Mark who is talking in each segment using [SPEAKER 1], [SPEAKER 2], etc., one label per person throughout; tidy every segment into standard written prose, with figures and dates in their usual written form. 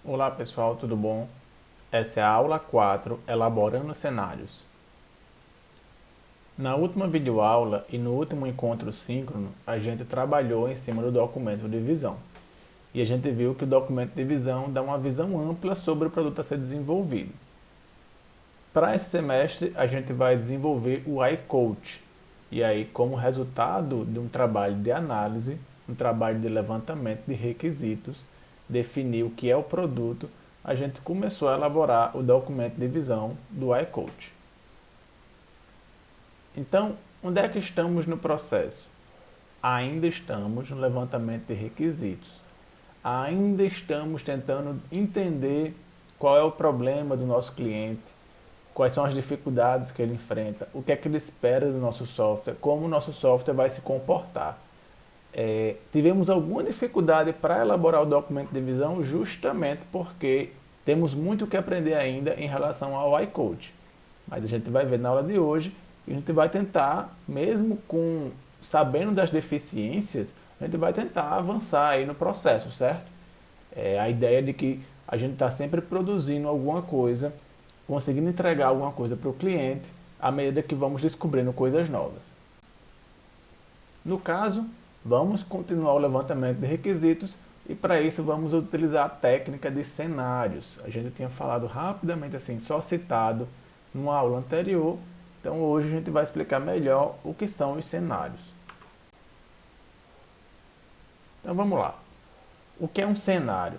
[SPEAKER 1] Olá pessoal, tudo bom? Essa é a aula 4, Elaborando Cenários. Na última videoaula e no último encontro síncrono, a gente trabalhou em cima do documento de visão. E a gente viu que o documento de visão dá uma visão ampla sobre o produto a ser desenvolvido. Para esse semestre, a gente vai desenvolver o iCoach. E aí, como resultado de um trabalho de análise, um trabalho de levantamento de requisitos, definir o que é o produto, a gente começou a elaborar o documento de visão do iCoach. Então, onde é que estamos no processo? Ainda estamos no levantamento de requisitos. Ainda estamos tentando entender qual é o problema do nosso cliente, quais são as dificuldades que ele enfrenta, o que é que ele espera do nosso software, como o nosso software vai se comportar. Tivemos alguma dificuldade para elaborar o documento de visão justamente porque temos muito o que aprender ainda em relação ao iCoach. Mas a gente vai ver na aula de hoje e a gente vai tentar, mesmo com sabendo das deficiências, a gente vai tentar avançar aí no processo, certo? A ideia de que a gente está sempre produzindo alguma coisa, conseguindo entregar alguma coisa para o cliente, à medida que vamos descobrindo coisas novas. No caso, vamos continuar o levantamento de requisitos e para isso vamos utilizar a técnica de cenários. A gente tinha falado rapidamente assim, só citado numa aula anterior, então hoje a gente vai explicar melhor o que são os cenários. Então vamos lá. O que é um cenário?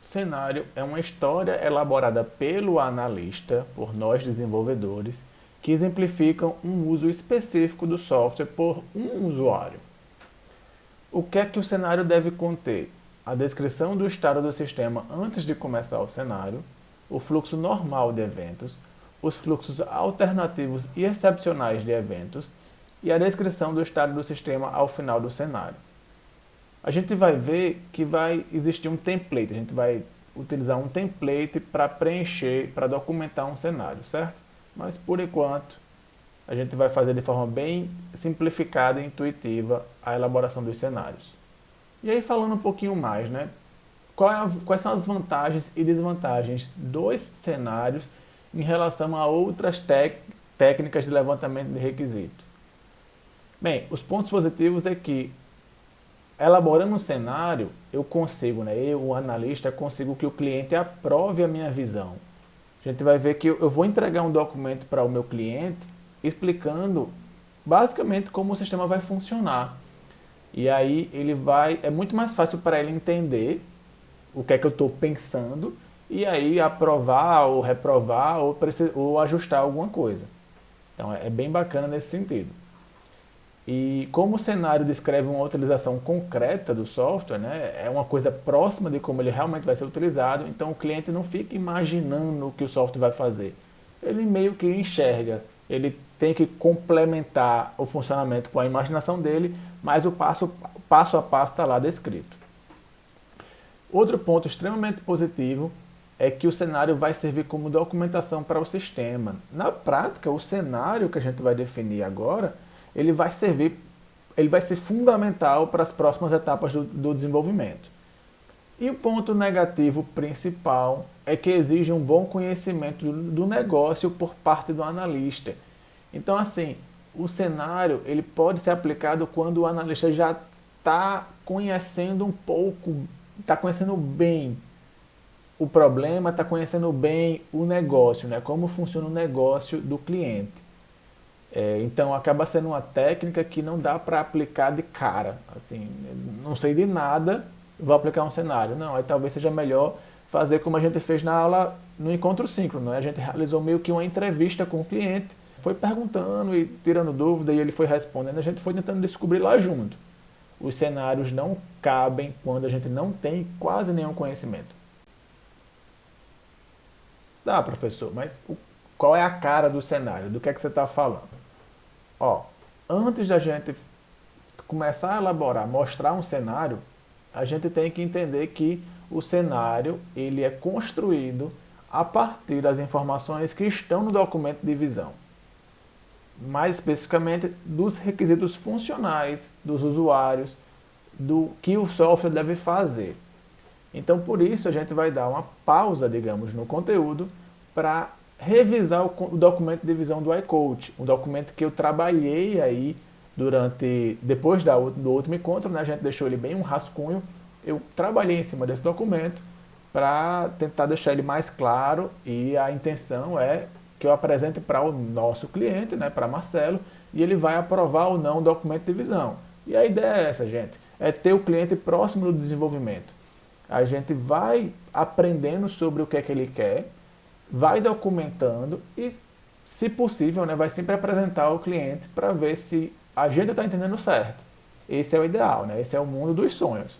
[SPEAKER 1] Cenário é uma história elaborada pelo analista, por nós desenvolvedores, que exemplificam um uso específico do software por um usuário. O que é que o cenário deve conter? A descrição do estado do sistema antes de começar o cenário, o fluxo normal de eventos, os fluxos alternativos e excepcionais de eventos e a descrição do estado do sistema ao final do cenário. A gente vai ver que vai existir um template, a gente vai utilizar um template para preencher, para documentar um cenário, certo? Mas por enquanto, a gente vai fazer de forma bem simplificada e intuitiva a elaboração dos cenários. E aí falando um pouquinho mais, né? Quais são as vantagens e desvantagens dos cenários em relação a outras técnicas de levantamento de requisito? Bem, os pontos positivos é que elaborando um cenário, eu consigo, o analista, consigo que o cliente aprove a minha visão. A gente vai ver que eu vou entregar um documento para o meu cliente explicando basicamente como o sistema vai funcionar. E aí é muito mais fácil para ele entender o que é que eu estou pensando e aí aprovar ou reprovar ou ajustar alguma coisa. Então é bem bacana nesse sentido. E como o cenário descreve uma utilização concreta do software, né, é uma coisa próxima de como ele realmente vai ser utilizado, então o cliente não fica imaginando o que o software vai fazer. Ele meio que enxerga, ele tem que complementar o funcionamento com a imaginação dele, mas o passo a passo está lá descrito. Outro ponto extremamente positivo é que o cenário vai servir como documentação para o sistema. Na prática, o cenário que a gente vai definir agora, ele vai ser fundamental para as próximas etapas do desenvolvimento. E o ponto negativo principal é que exige um bom conhecimento do negócio por parte do analista. Então, assim, o cenário ele pode ser aplicado quando o analista já está conhecendo um pouco, está conhecendo bem o problema, está conhecendo bem o negócio, né? Como funciona o negócio do cliente. Então acaba sendo uma técnica que não dá para aplicar de cara. Assim, não sei de nada, vou aplicar um cenário. Não, aí talvez seja melhor fazer como a gente fez na aula no encontro síncrono. Né? A gente realizou meio que uma entrevista com o cliente, foi perguntando e tirando dúvida e ele foi respondendo. A gente foi tentando descobrir lá junto. Os cenários não cabem quando a gente não tem quase nenhum conhecimento. Dá, professor, mas qual é a cara do cenário? Do que é que você está falando? Ó, antes da gente começar a elaborar, mostrar um cenário, a gente tem que entender que o cenário ele é construído a partir das informações que estão no documento de visão. Mais especificamente dos requisitos funcionais dos usuários, do que o software deve fazer. Então, por isso, a gente vai dar uma pausa, digamos, no conteúdo para revisar o documento de visão do iCoach, um documento que eu trabalhei aí depois do último encontro, né, a gente deixou ele bem um rascunho, eu trabalhei em cima desse documento para tentar deixar ele mais claro e a intenção é que eu apresente para o nosso cliente, né, para Marcelo, e ele vai aprovar ou não o documento de visão. E a ideia é essa, gente, é ter o cliente próximo do desenvolvimento. A gente vai aprendendo sobre o que é que ele quer, vai documentando e, se possível, né, vai sempre apresentar ao cliente para ver se a gente está entendendo certo. Esse é o ideal, né? Esse é o mundo dos sonhos.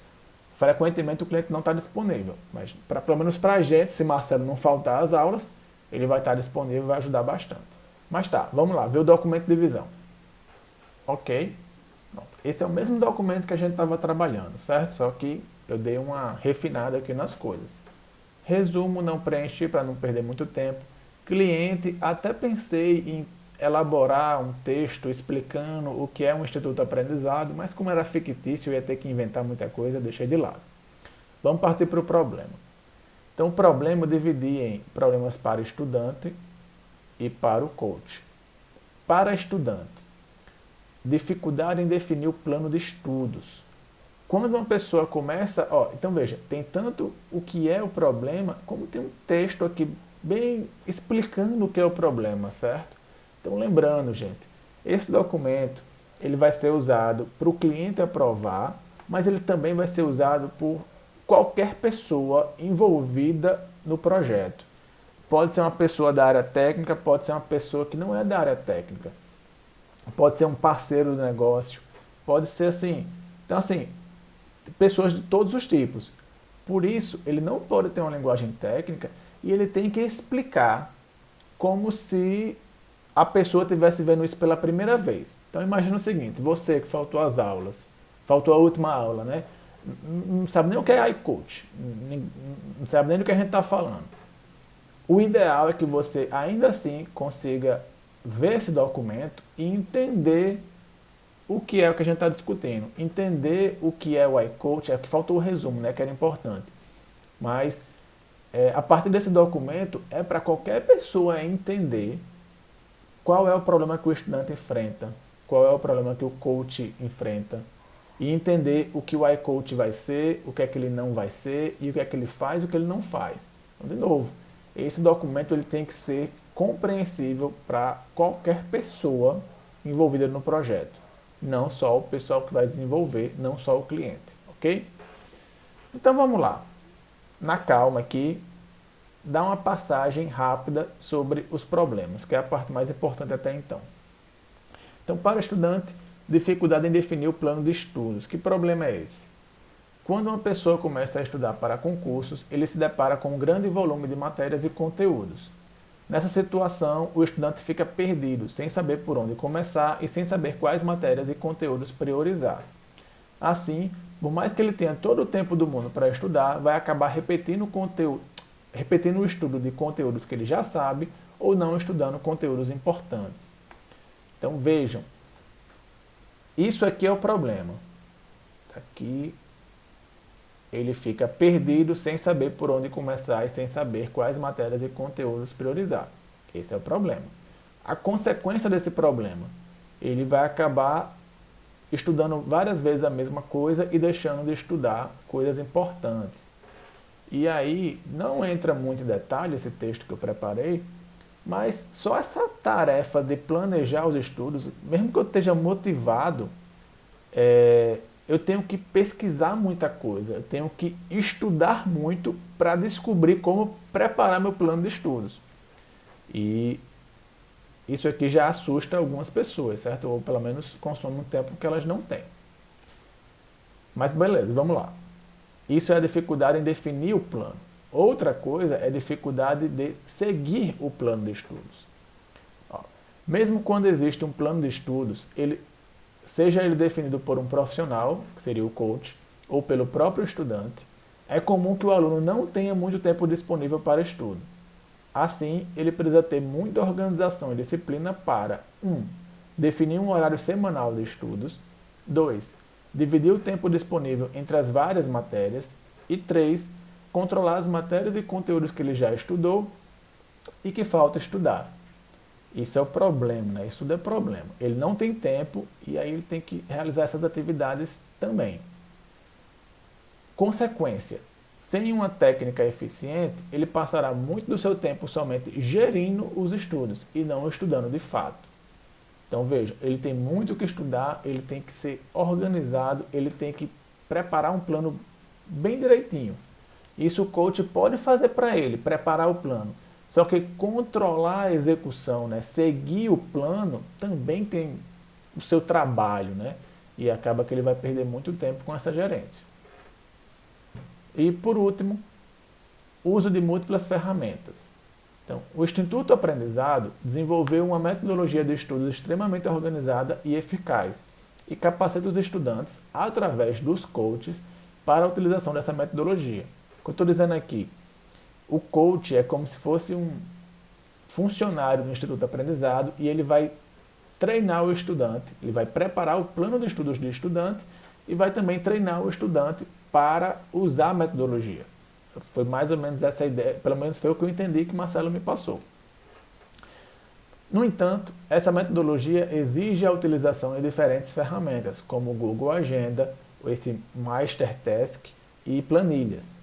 [SPEAKER 1] Frequentemente o cliente não está disponível, mas pelo menos para a gente, se Marcelo não faltar às aulas, ele vai estar disponível e vai ajudar bastante. Mas tá, vamos lá, ver o documento de visão. Ok. Esse é o mesmo documento que a gente estava trabalhando, certo? Só que eu dei uma refinada aqui nas coisas. Resumo, não preenchi para não perder muito tempo. Cliente, até pensei em elaborar um texto explicando o que é um instituto aprendizado, mas como era fictício, eu ia ter que inventar muita coisa, deixei de lado. Vamos partir para o problema. Então, o problema eu dividi em problemas para estudante e para o coach. Para estudante, dificuldade em definir o plano de estudos. Quando uma pessoa começa, então veja, tem tanto o que é o problema, como tem um texto aqui bem explicando o que é o problema, certo? Então lembrando, gente, esse documento ele vai ser usado para o cliente aprovar, mas ele também vai ser usado por qualquer pessoa envolvida no projeto. Pode ser uma pessoa da área técnica, pode ser uma pessoa que não é da área técnica, pode ser um parceiro do negócio, pode ser assim. Então assim, pessoas de todos os tipos. Por isso, ele não pode ter uma linguagem técnica e ele tem que explicar como se a pessoa estivesse vendo isso pela primeira vez. Então imagina o seguinte, você que faltou às aulas, faltou a última aula, né? Não sabe nem o que é iCoach, não sabe nem do que a gente está falando. O ideal é que você ainda assim consiga ver esse documento e entender o que é o que a gente está discutindo. Entender o que é o iCoach, é que faltou o resumo, né, que era importante. Mas a partir desse documento é para qualquer pessoa entender qual é o problema que o estudante enfrenta, qual é o problema que o coach enfrenta, e entender o que o iCoach vai ser, o que é que ele não vai ser, e o que é que ele faz e o que ele não faz. Então, de novo, esse documento ele tem que ser compreensível para qualquer pessoa envolvida no projeto, não só o pessoal que vai desenvolver, não só o cliente, ok? Então vamos lá, na calma aqui, dá uma passagem rápida sobre os problemas, que é a parte mais importante até então. Então, para o estudante, dificuldade em definir o plano de estudos. Que problema é esse? Quando uma pessoa começa a estudar para concursos, ele se depara com um grande volume de matérias e conteúdos. Nessa situação, o estudante fica perdido, sem saber por onde começar e sem saber quais matérias e conteúdos priorizar. Assim, por mais que ele tenha todo o tempo do mundo para estudar, vai acabar repetindo o estudo de conteúdos que ele já sabe ou não estudando conteúdos importantes. Então vejam, isso aqui é o problema. Aqui ele fica perdido sem saber por onde começar e sem saber quais matérias e conteúdos priorizar. Esse é o problema. A consequência desse problema, ele vai acabar estudando várias vezes a mesma coisa e deixando de estudar coisas importantes. E aí, não entra muito em detalhe esse texto que eu preparei, mas só essa tarefa de planejar os estudos, mesmo que eu esteja motivado, eu tenho que pesquisar muita coisa, eu tenho que estudar muito para descobrir como preparar meu plano de estudos. E isso aqui já assusta algumas pessoas, certo? Ou pelo menos consome um tempo que elas não têm. Mas beleza, vamos lá. Isso é a dificuldade em definir o plano. Outra coisa é a dificuldade de seguir o plano de estudos. Mesmo quando existe um plano de estudos, seja ele definido por um profissional, que seria o coach, ou pelo próprio estudante, é comum que o aluno não tenha muito tempo disponível para estudo. Assim, ele precisa ter muita organização e disciplina para 1. Definir um horário semanal de estudos, 2. Dividir o tempo disponível entre as várias matérias e 3. controlar as matérias e conteúdos que ele já estudou e que falta estudar. Isso é o problema, né? Isso tudo é problema. Ele não tem tempo e aí ele tem que realizar essas atividades também. Consequência: sem uma técnica eficiente, ele passará muito do seu tempo somente gerindo os estudos e não estudando de fato. Então veja, ele tem muito que estudar, ele tem que ser organizado, ele tem que preparar um plano bem direitinho. Isso o coach pode fazer para ele, preparar o plano. Só que controlar a execução, né, seguir o plano, também tem o seu trabalho, né? E acaba que ele vai perder muito tempo com essa gerência. E por último, uso de múltiplas ferramentas. Então, o Instituto Aprendizado desenvolveu uma metodologia de estudos extremamente organizada e eficaz e capacita os estudantes, através dos coaches, para a utilização dessa metodologia. O que eu estou dizendo aqui? O coach é como se fosse um funcionário do Instituto Aprendizado e ele vai treinar o estudante, ele vai preparar o plano de estudos do estudante e vai também treinar o estudante para usar a metodologia. Foi mais ou menos essa ideia, pelo menos foi o que eu entendi que o Marcelo me passou. No entanto, essa metodologia exige a utilização de diferentes ferramentas, como o Google Agenda, esse MasterTask e planilhas.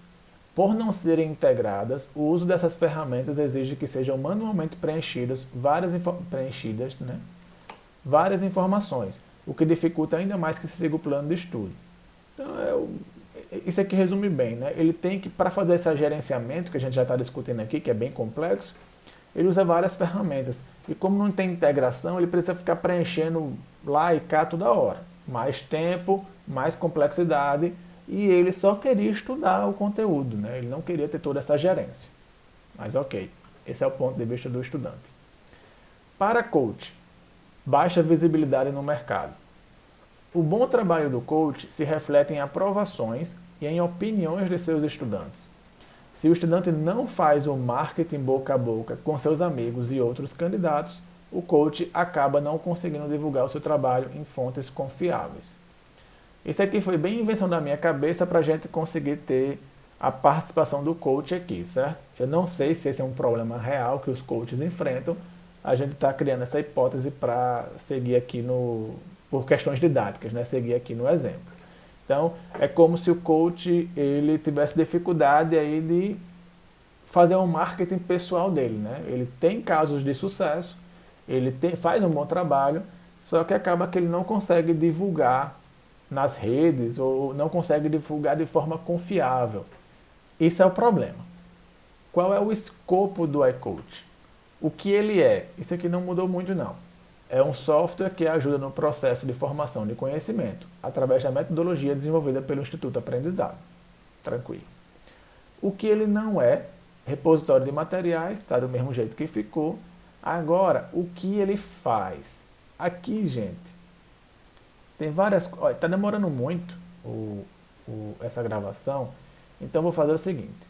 [SPEAKER 1] Por não serem integradas, o uso dessas ferramentas exige que sejam manualmente preenchidas várias informações, o que dificulta ainda mais que se siga o plano de estudo. Então, isso aqui resume bem, né? Ele tem que, para fazer esse gerenciamento, que a gente já está discutindo aqui, que é bem complexo, ele usa várias ferramentas. E como não tem integração, ele precisa ficar preenchendo lá e cá toda hora. Mais tempo, mais complexidade, e ele só queria estudar o conteúdo, né? Ele não queria ter toda essa gerência. Mas ok, esse é o ponto de vista do estudante. Para coach, baixa visibilidade no mercado. O bom trabalho do coach se reflete em aprovações e em opiniões de seus estudantes. Se o estudante não faz o marketing boca a boca com seus amigos e outros candidatos, o coach acaba não conseguindo divulgar o seu trabalho em fontes confiáveis. Isso aqui foi bem invenção da minha cabeça para a gente conseguir ter a participação do coach aqui, certo? Eu não sei se esse é um problema real que os coaches enfrentam. A gente está criando essa hipótese para seguir aqui por questões didáticas, né? Seguir aqui no exemplo. Então, é como se o coach ele tivesse dificuldade aí de fazer um marketing pessoal dele, né? Ele tem casos de sucesso, faz um bom trabalho, só que acaba que ele não consegue divulgar nas redes ou não consegue divulgar de forma confiável. Isso é o problema. Qual é o escopo do iCoach? O que ele é? Isso aqui não mudou muito não. É um software que ajuda no processo de formação de conhecimento, através da metodologia desenvolvida pelo Instituto Aprendizado. Tranquilo. O que ele não é? Repositório de materiais, está do mesmo jeito que ficou. Agora, o que ele faz? Aqui, gente, tem várias... Olha, está demorando muito essa gravação, então vou fazer o seguinte.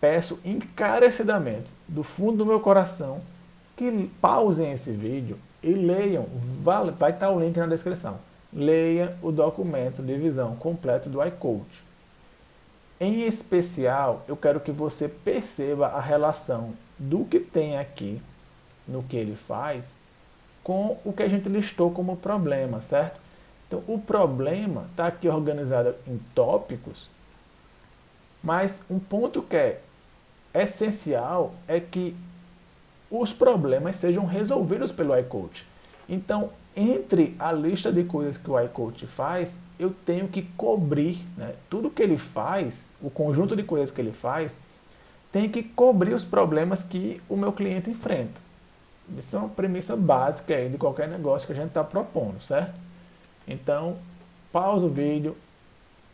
[SPEAKER 1] Peço encarecidamente, do fundo do meu coração, que pausem esse vídeo e leiam, vai estar o link na descrição. Leia o documento de visão completo do iCoach. Em especial, eu quero que você perceba a relação do que tem aqui, no que ele faz, com o que a gente listou como problema, certo? Então, o problema está aqui organizado em tópicos, mas um ponto que é essencial é que os problemas sejam resolvidos pelo iCoach. Então, entre a lista de coisas que o iCoach faz, eu tenho que cobrir, né? Tudo que ele faz, o conjunto de coisas que ele faz, tem que cobrir os problemas que o meu cliente enfrenta. Isso é uma premissa básica aí de qualquer negócio que a gente está propondo, certo? Então, pausa o vídeo,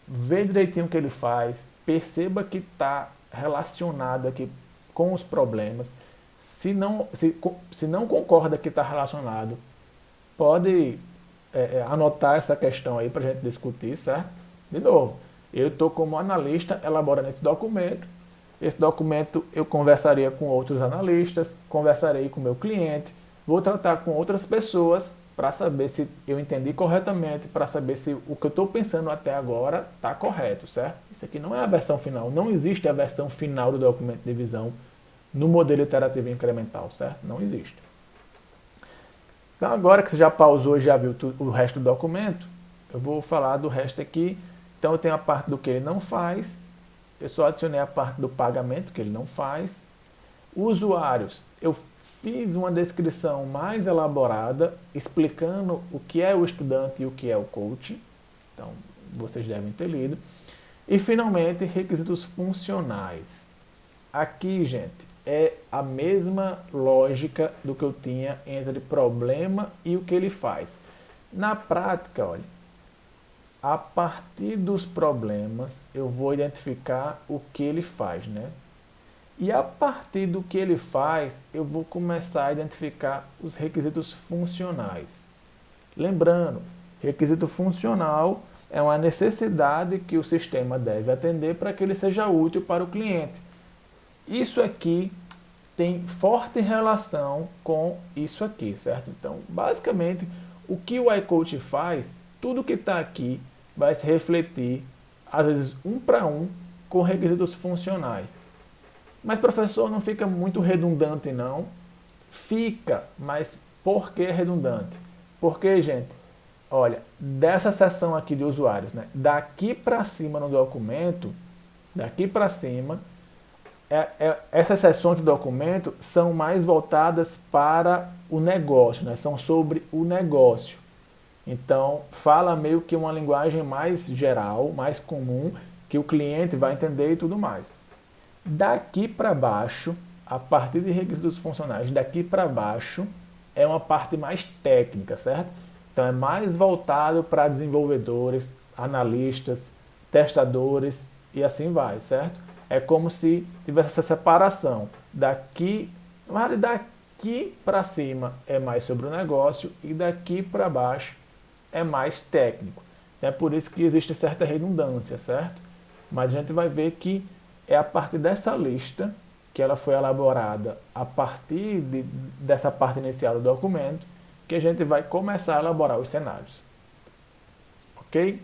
[SPEAKER 1] vê direitinho o que ele faz, perceba que está relacionado aqui com os problemas. Se não concorda que está relacionado, pode anotar essa questão aí para a gente discutir, certo? De novo, eu estou como analista elaborando esse documento. Esse documento eu conversaria com outros analistas, conversarei com o meu cliente, vou tratar com outras pessoas para saber se eu entendi corretamente, para saber se o que eu estou pensando até agora está correto, certo? Isso aqui não é a versão final, não existe a versão final do documento de visão no modelo iterativo incremental, certo? Não existe. Então agora que você já pausou e já viu o resto do documento, eu vou falar do resto aqui. Então eu tenho a parte do que ele não faz, eu só adicionei a parte do pagamento que ele não faz. Usuários, eu fiz uma descrição mais elaborada, explicando o que é o estudante e o que é o coach. Então, vocês devem ter lido. E, finalmente, requisitos funcionais. Aqui, gente, é a mesma lógica do que eu tinha entre problema e o que ele faz. Na prática, olha, a partir dos problemas, eu vou identificar o que ele faz, né? E a partir do que ele faz, eu vou começar a identificar os requisitos funcionais. Lembrando, requisito funcional é uma necessidade que o sistema deve atender para que ele seja útil para o cliente. Isso aqui tem forte relação com isso aqui, certo? Então, basicamente, o que o iCoach faz, tudo que está aqui vai se refletir, às vezes, um para um, com requisitos funcionais. Mas, professor, não fica muito redundante, não? Fica, mas por que redundante? Porque, gente, olha, dessa seção aqui de usuários, né, daqui para cima no documento, daqui para cima, essas seções do documento são mais voltadas para o negócio, né, são sobre o negócio. Então, fala meio que uma linguagem mais geral, mais comum, que o cliente vai entender e tudo mais. Daqui para baixo, a partir de requisitos funcionais, daqui para baixo é uma parte mais técnica, certo? Então é mais voltado para desenvolvedores, analistas, testadores e assim vai, certo? É como se tivesse essa separação. Daqui para cima é mais sobre o negócio e daqui para baixo é mais técnico. É por isso que existe certa redundância, certo? Mas a gente vai ver que é a partir dessa lista, que ela foi elaborada a partir dessa parte inicial do documento, que a gente vai começar a elaborar os cenários. Ok?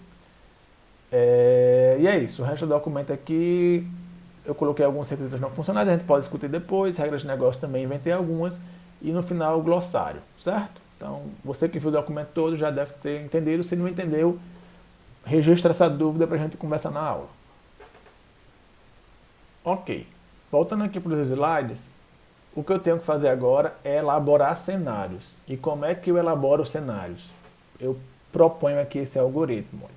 [SPEAKER 1] E é isso. O resto do documento aqui, eu coloquei alguns requisitos não funcionais, a gente pode discutir depois, regras de negócio também inventei algumas, e no final o glossário, certo? Então, você que viu o documento todo já deve ter entendido. Se não entendeu, registra essa dúvida para a gente conversar na aula. Ok, voltando aqui para os slides, o que eu tenho que fazer agora é elaborar cenários. E como é que eu elaboro os cenários? Eu proponho aqui esse algoritmo.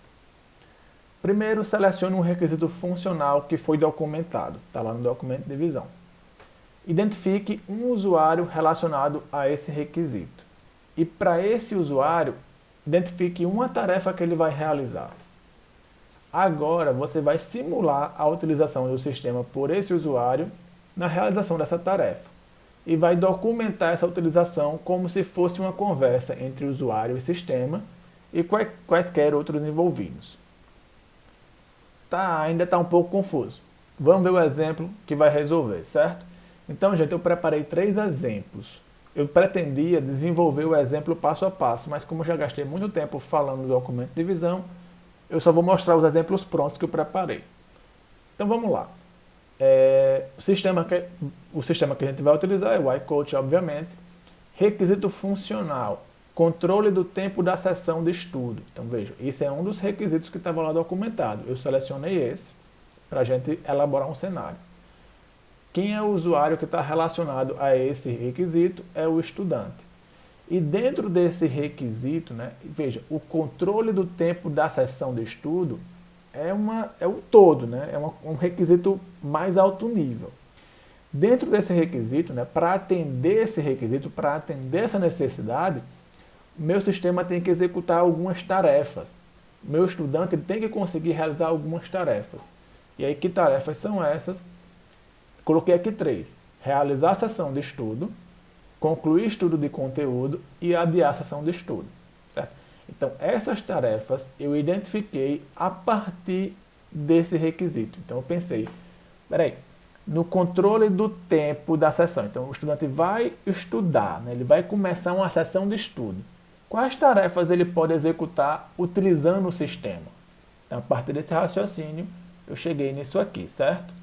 [SPEAKER 1] Primeiro, selecione um requisito funcional que foi documentado, está lá no documento de visão. Identifique um usuário relacionado a esse requisito. E para esse usuário, identifique uma tarefa que ele vai realizar. Agora, você vai simular a utilização do sistema por esse usuário na realização dessa tarefa. E vai documentar essa utilização como se fosse uma conversa entre usuário e sistema e quaisquer outros envolvidos. Ainda está um pouco confuso. Vamos ver o exemplo que vai resolver, certo? Então, gente, eu preparei 3 exemplos. Eu pretendia desenvolver o exemplo passo a passo, mas como eu já gastei muito tempo falando do documento de visão, eu só vou mostrar os exemplos prontos que eu preparei. Então vamos lá. O sistema que a gente vai utilizar é o iCoach, obviamente. Requisito funcional. Controle do tempo da sessão de estudo. Então veja, esse é um dos requisitos que estava lá documentado. Eu selecionei esse para a gente elaborar um cenário. Quem é o usuário que está relacionado a esse requisito é o estudante. E dentro desse requisito, né, veja, o controle do tempo da sessão de estudo é o todo, né, um requisito mais alto nível. Dentro desse requisito, né, para atender esse requisito, para atender essa necessidade, meu sistema tem que executar algumas tarefas. Meu estudante tem que conseguir realizar algumas tarefas. E aí, que tarefas são essas? Coloquei aqui 3. Realizar a sessão de estudo, concluir estudo de conteúdo e adiar a sessão de estudo. Certo? Então, essas tarefas eu identifiquei a partir desse requisito. Então, eu pensei, no controle do tempo da sessão. Então, o estudante vai estudar, né? Ele vai começar uma sessão de estudo. quais tarefas ele pode executar utilizando o sistema. Então, a partir desse raciocínio, eu cheguei nisso aqui, certo?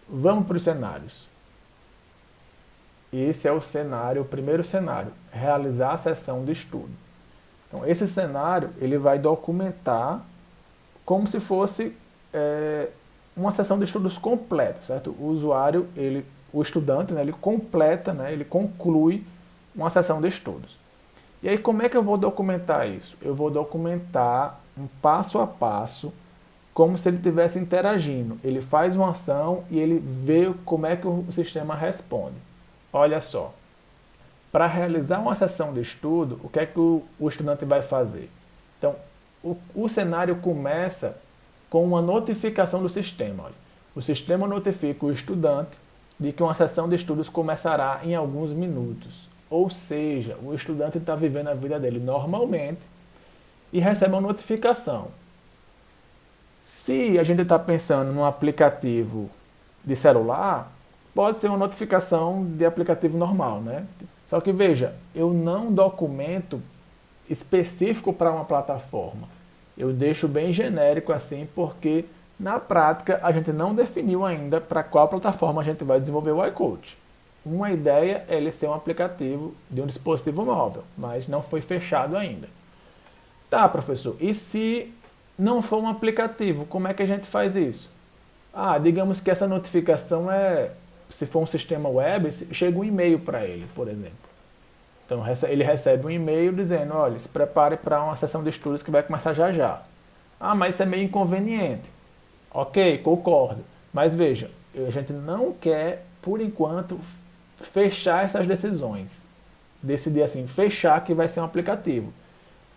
[SPEAKER 1] Vamos para os cenários. Esse é o cenário, o primeiro cenário, realizar a sessão de estudo. Então, esse cenário ele vai documentar como se fosse uma sessão de estudos completa, certo? O usuário, o estudante, né, ele completa, né, ele conclui uma sessão de estudos. E aí, como é que eu vou documentar isso? Eu vou documentar um passo a passo, como se ele estivesse interagindo. Ele faz uma ação e ele vê como é que o sistema responde. Olha só, para realizar uma sessão de estudo, o que é que o estudante vai fazer? Então, o cenário começa com uma notificação do sistema. Olha. O sistema notifica o estudante de que uma sessão de estudos começará em alguns minutos. Ou seja, o estudante está vivendo a vida dele normalmente e recebe uma notificação. Se a gente está pensando num aplicativo de celular, pode ser uma notificação de aplicativo normal, né? Só que veja, eu não documento específico para uma plataforma. Eu deixo bem genérico assim, porque na prática a gente não definiu ainda para qual plataforma a gente vai desenvolver o iCoach. Uma ideia é ele ser um aplicativo de um dispositivo móvel, mas não foi fechado ainda. Tá, professor, e se não for um aplicativo, como é que a gente faz isso? Digamos que essa notificação se for um sistema web, chega um e-mail para ele, por exemplo. Então ele recebe um e-mail dizendo, olha, se prepare para uma sessão de estudos que vai começar já já. Mas isso é meio inconveniente. Ok, concordo. Mas veja, a gente não quer, por enquanto, fechar essas decisões. Decidir assim, fechar que vai ser um aplicativo.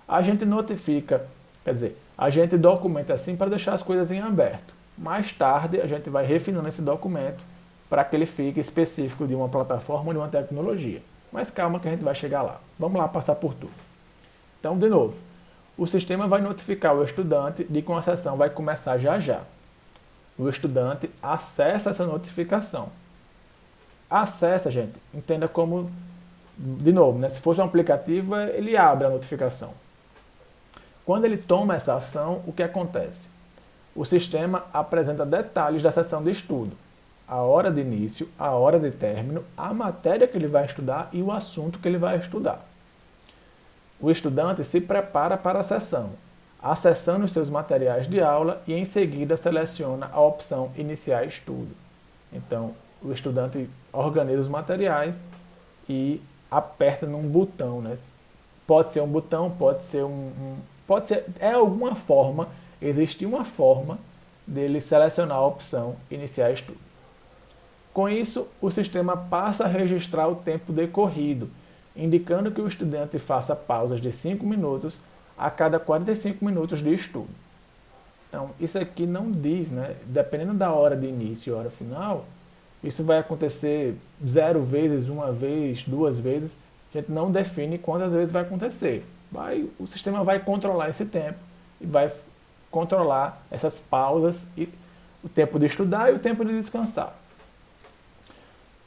[SPEAKER 1] A gente notifica, quer dizer, a gente documenta assim para deixar as coisas em aberto. Mais tarde a gente vai refinando esse documento para que ele fique específico de uma plataforma ou de uma tecnologia. Mas calma que a gente vai chegar lá. Vamos lá passar por tudo. Então, de novo, o sistema vai notificar o estudante de que uma sessão vai começar já já. O estudante acessa essa notificação. Acessa, gente, entenda como, de novo, né, se fosse um aplicativo, ele abre a notificação. Quando ele toma essa ação, o que acontece? O sistema apresenta detalhes da sessão de estudo. A hora de início, a hora de término, a matéria que ele vai estudar e o assunto que ele vai estudar. O estudante se prepara para a sessão, acessando os seus materiais de aula e em seguida seleciona a opção Iniciar Estudo. Então, o estudante organiza os materiais e aperta num botão, né? Pode ser um botão, pode ser alguma forma, existe uma forma dele selecionar a opção Iniciar Estudo. Com isso, o sistema passa a registrar o tempo decorrido, indicando que o estudante faça pausas de 5 minutos a cada 45 minutos de estudo. Então, isso aqui não diz, né? Dependendo da hora de início e hora final, isso vai acontecer 0 vezes, 1 vez, 2 vezes. A gente não define quantas vezes vai acontecer. O sistema vai controlar esse tempo e vai controlar essas pausas, e o tempo de estudar e o tempo de descansar.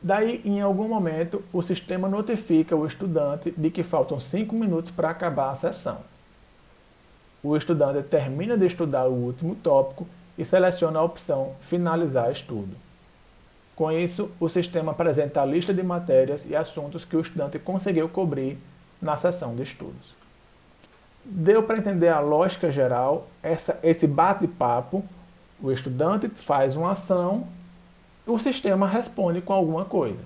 [SPEAKER 1] Daí, em algum momento, o sistema notifica o estudante de que faltam 5 minutos para acabar a sessão. O estudante termina de estudar o último tópico e seleciona a opção Finalizar estudo. Com isso, o sistema apresenta a lista de matérias e assuntos que o estudante conseguiu cobrir na sessão de estudos. Deu para entender a lógica geral, esse bate-papo, o estudante faz uma ação, o sistema responde com alguma coisa.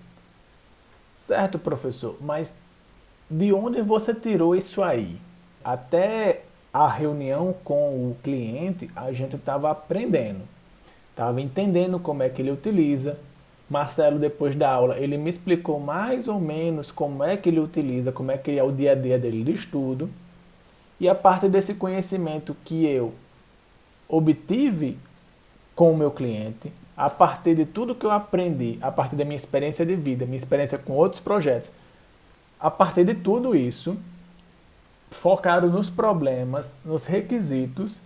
[SPEAKER 1] Certo, professor, mas de onde você tirou isso aí? Até a reunião com o cliente, a gente estava aprendendo, estava entendendo como é que ele utiliza. Marcelo, depois da aula, ele me explicou mais ou menos como é que ele utiliza, como é que é o dia a dia dele de estudo. E a partir desse conhecimento que eu obtive com o meu cliente, a partir de tudo que eu aprendi, a partir da minha experiência de vida, minha experiência com outros projetos, a partir de tudo isso, focado nos problemas, nos requisitos,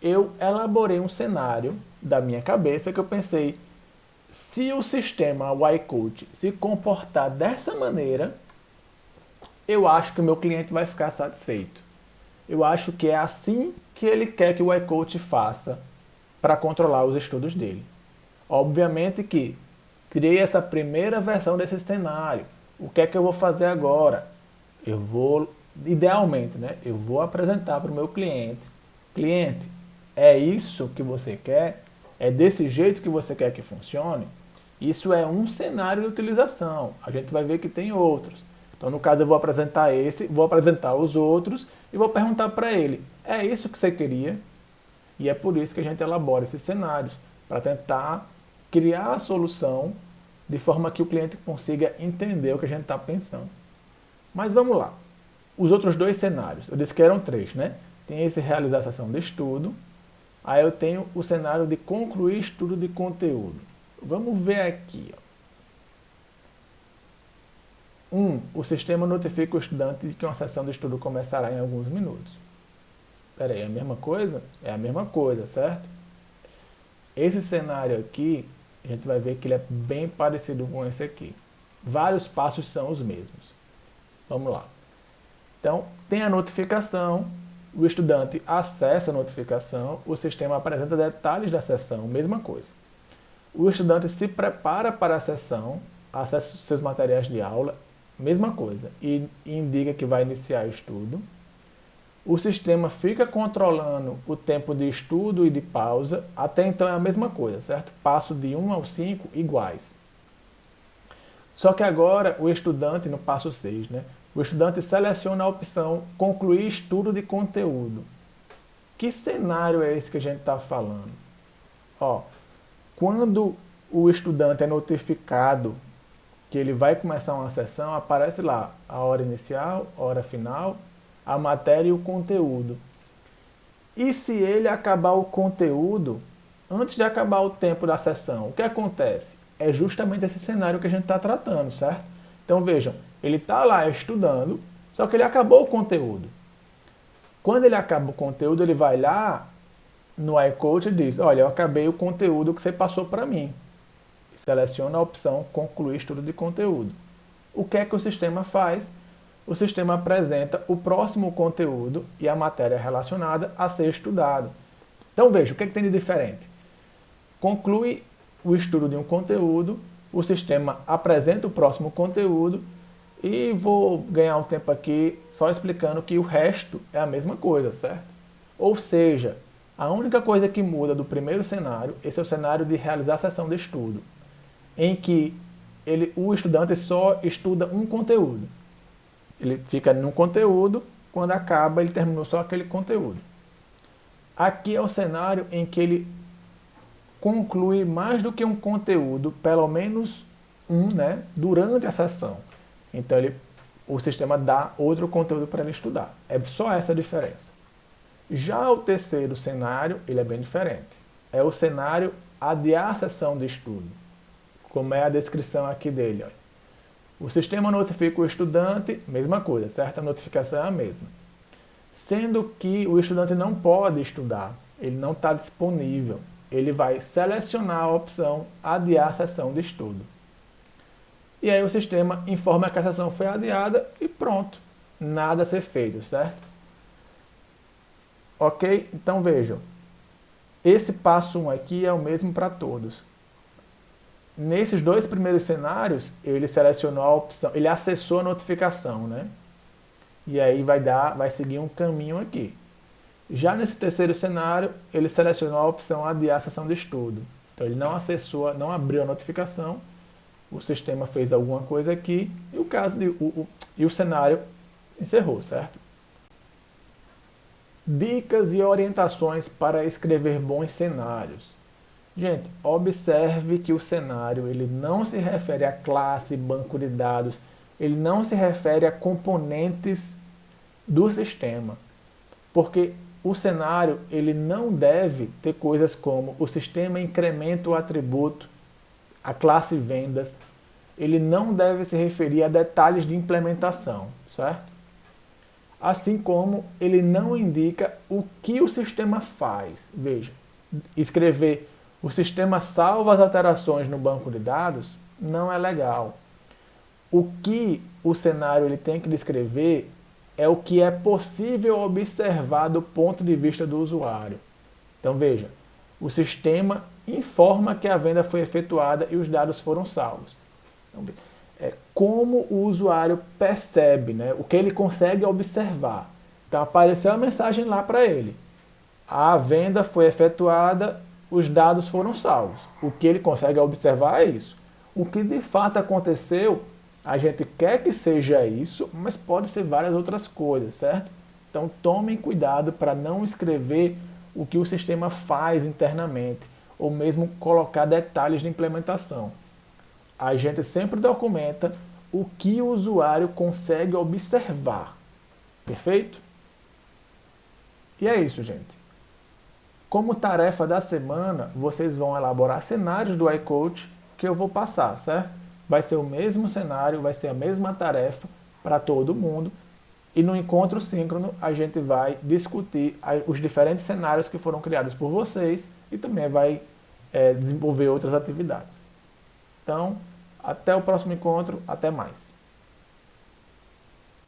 [SPEAKER 1] eu elaborei um cenário da minha cabeça que eu pensei, se o sistema, o iCoach, se comportar dessa maneira, eu acho que o meu cliente vai ficar satisfeito. Eu acho que é assim que ele quer que o iCoach faça para controlar os estudos dele. Obviamente que criei essa primeira versão desse cenário. O que é que eu vou fazer agora? Eu vou, idealmente, né? Eu vou apresentar para o meu cliente. Cliente, é isso que você quer? É desse jeito que você quer que funcione? Isso é um cenário de utilização. A gente vai ver que tem outros. Então, no caso, eu vou apresentar esse, vou apresentar os outros e vou perguntar para ele, é isso que você queria? E é por isso que a gente elabora esses cenários, para tentar criar a solução de forma que o cliente consiga entender o que a gente está pensando. Mas vamos lá. Os outros dois cenários, eu disse que eram três, né? Tem esse realizar a sessão de estudo, aí eu tenho o cenário de concluir estudo de conteúdo. Vamos ver aqui. O sistema notifica o estudante de que uma sessão de estudo começará em alguns minutos. Espera aí, é a mesma coisa? É a mesma coisa, certo? Esse cenário aqui, a gente vai ver que ele é bem parecido com esse aqui. Vários passos são os mesmos. Vamos lá. Então, tem a notificação, o estudante acessa a notificação, o sistema apresenta detalhes da sessão, mesma coisa. O estudante se prepara para a sessão, acessa os seus materiais de aula, mesma coisa, e indica que vai iniciar o estudo. O sistema fica controlando o tempo de estudo e de pausa, até então é a mesma coisa, certo? Passo de 1 ao 5 iguais. Só que agora o estudante, no passo 6, né? O estudante seleciona a opção concluir estudo de conteúdo. Que cenário é esse que a gente está falando? Ó, quando o estudante é notificado que ele vai começar uma sessão, aparece lá a hora inicial, a hora final, a matéria e o conteúdo. E se ele acabar o conteúdo antes de acabar o tempo da sessão, o que acontece? É justamente esse cenário que a gente está tratando, certo? Então vejam, ele está lá estudando, só que ele acabou o conteúdo. Quando ele acaba o conteúdo, ele vai lá no iCoach e diz, olha, eu acabei o conteúdo que você passou para mim. Seleciona a opção concluir estudo de conteúdo. O que é que o sistema faz? O sistema apresenta o próximo conteúdo e a matéria relacionada a ser estudado. Então veja, o que é que tem de diferente? Conclui o estudo de um conteúdo, o sistema apresenta o próximo conteúdo e vou ganhar um tempo aqui só explicando que o resto é a mesma coisa, certo? Ou seja, a única coisa que muda do primeiro cenário, esse é o cenário de realizar a sessão de estudo, em que o estudante só estuda um conteúdo. Ele fica num conteúdo, quando acaba ele terminou só aquele conteúdo. Aqui é o cenário em que ele conclui mais do que um conteúdo, pelo menos um, né, durante a sessão. Então o sistema dá outro conteúdo para ele estudar. É só essa a diferença. Já o terceiro cenário, ele é bem diferente. É o cenário adiar a sessão de estudo, como é a descrição aqui dele. Olha. O sistema notifica o estudante, mesma coisa, certo? A notificação é a mesma. Sendo que o estudante não pode estudar, ele não está disponível. Ele vai selecionar a opção adiar a sessão de estudo. E aí o sistema informa que a sessão foi adiada e pronto. Nada a ser feito, certo? Ok? Então vejam. Esse passo 1 aqui é o mesmo para todos. Nesses dois primeiros cenários, ele selecionou a opção, ele acessou a notificação, né? E aí vai seguir um caminho aqui. Já nesse terceiro cenário, ele selecionou a opção adiar a sessão de estudo. Então ele não acessou, não abriu a notificação, o sistema fez alguma coisa aqui e o cenário encerrou, certo? Dicas e orientações para escrever bons cenários. Gente, observe que o cenário ele não se refere a classe, banco de dados, ele não se refere a componentes do sistema, porque o cenário ele não deve ter coisas como o sistema incrementa o atributo, a classe vendas, ele não deve se referir a detalhes de implementação, certo? Assim como ele não indica o que o sistema faz. Veja, escrever o sistema salva as alterações no banco de dados não é legal. O que o cenário ele tem que descrever é o que é possível observar do ponto de vista do usuário. Então veja, o sistema informa que a venda foi efetuada e os dados foram salvos. Então, é como o usuário percebe, né? O que ele consegue observar. Então apareceu a mensagem lá para ele. A venda foi efetuada, os dados foram salvos. O que ele consegue observar é isso. O que de fato aconteceu, a gente quer que seja isso, mas pode ser várias outras coisas, certo? Então tomem cuidado para não escrever o que o sistema faz internamente, ou mesmo colocar detalhes de implementação. A gente sempre documenta o que o usuário consegue observar. Perfeito? E é isso, gente. Como tarefa da semana, vocês vão elaborar cenários do iCoach que eu vou passar, certo? Vai ser o mesmo cenário, vai ser a mesma tarefa para todo mundo. E no encontro síncrono, a gente vai discutir os diferentes cenários que foram criados por vocês e também vai desenvolver outras atividades. Então, até o próximo encontro, até mais.